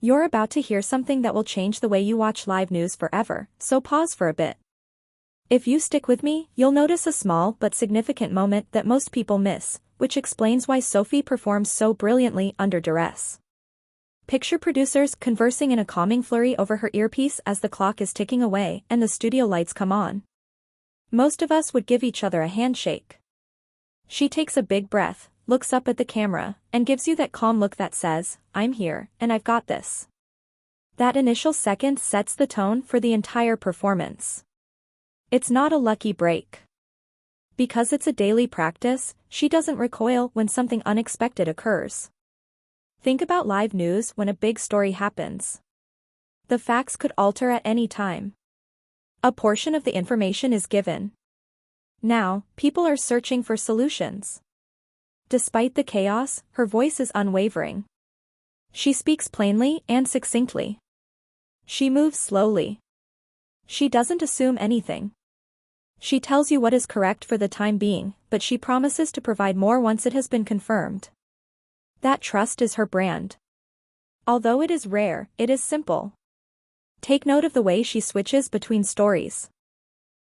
You're about to hear something that will change the way you watch live news forever, so pause for a bit. If you stick with me, you'll notice a small but significant moment that most people miss, which explains why Sophie performs so brilliantly under duress. Picture producers conversing in a calming flurry over her earpiece as the clock is ticking away and the studio lights come on. Most of us would give each other a handshake. She takes a big breath, looks up at the camera, and gives you that calm look that says, "I'm here, and I've got this." That initial second sets the tone for the entire performance. It's not a lucky break. Because it's a daily practice, she doesn't recoil when something unexpected occurs. Think about live news when a big story happens. The facts could alter at any time. A portion of the information is given. Now, people are searching for solutions. Despite the chaos, her voice is unwavering. She speaks plainly and succinctly. She moves slowly. She doesn't assume anything. She tells you what is correct for the time being, but she promises to provide more once it has been confirmed. That trust is her brand. Although it is rare, it is simple. Take note of the way she switches between stories.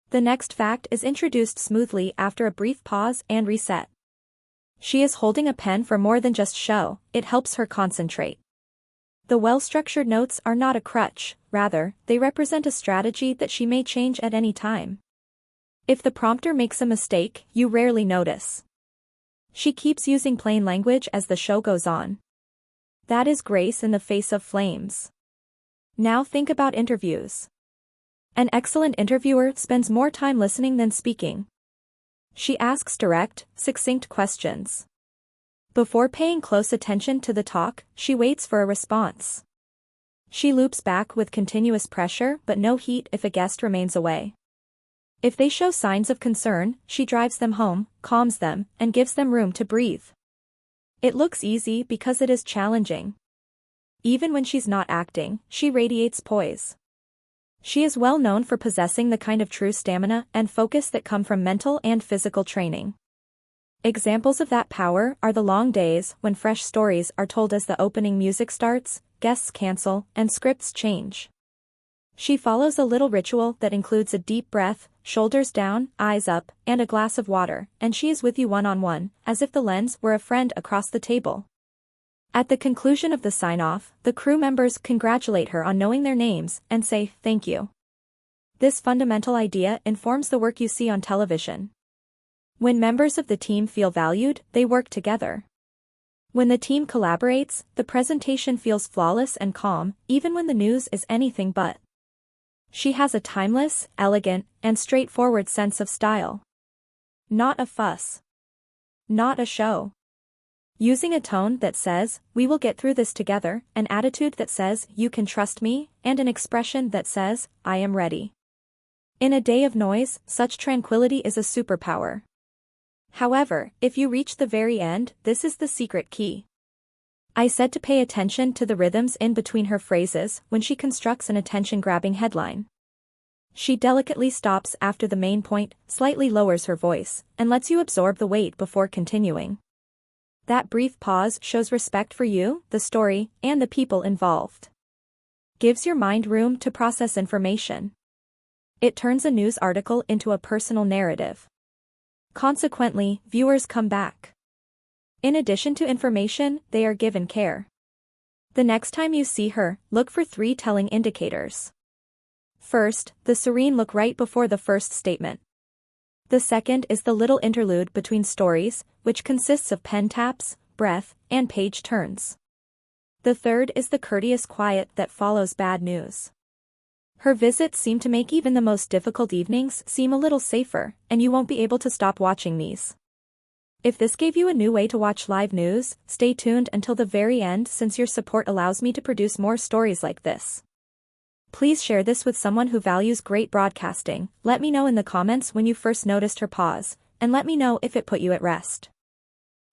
The next fact is introduced smoothly after a brief pause and reset. She is holding a pen for more than just show, it helps her concentrate. The well-structured notes are not a crutch, rather, they represent a strategy that she may change at any time. If the prompter makes a mistake, you rarely notice. She keeps using plain language as the show goes on. That is grace in the face of flames. Now think about interviews. An excellent interviewer spends more time listening than speaking. She asks direct, succinct questions. Before paying close attention to the talk, she waits for a response. She loops back with continuous pressure but no heat if a guest remains away. If they show signs of concern, she drives them home, calms them, and gives them room to breathe. It looks easy because it is challenging. Even when she's not acting, she radiates poise. She is well known for possessing the kind of true stamina and focus that come from mental and physical training. Examples of that power are the long days when fresh stories are told as the opening music starts, guests cancel, and scripts change. She follows a little ritual that includes a deep breath, shoulders down, eyes up, and a glass of water, and she is with you one-on-one, as if the lens were a friend across the table. At the conclusion of the sign-off, the crew members congratulate her on knowing their names and say, "Thank you." This fundamental idea informs the work you see on television. When members of the team feel valued, they work together. When the team collaborates, the presentation feels flawless and calm, even when the news is anything but. She has a timeless, elegant, and straightforward sense of style. Not a fuss. Not a show. Using a tone that says, "We will get through this together," an attitude that says, "You can trust me," and an expression that says, "I am ready." In a day of noise, such tranquility is a superpower. However, if you reach the very end, this is the secret key. I said to pay attention to the rhythms in between her phrases when she constructs an attention-grabbing headline. She delicately stops after the main point, slightly lowers her voice, and lets you absorb the weight before continuing. That brief pause shows respect for you, the story, and the people involved. Gives your mind room to process information. It turns a news article into a personal narrative. Consequently, viewers come back. In addition to information, they are given care. The next time you see her, look for 3 telling indicators. First, the serene look right before the first statement. The second is the little interlude between stories, which consists of pen taps, breath, and page turns. The third is the courteous quiet that follows bad news. Her visits seem to make even the most difficult evenings seem a little safer, and you won't be able to stop watching these. If this gave you a new way to watch live news, stay tuned until the very end since your support allows me to produce more stories like this. Please share this with someone who values great broadcasting. Let me know in the comments when you first noticed her pause, and let me know if it put you at rest.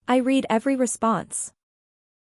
I read every response.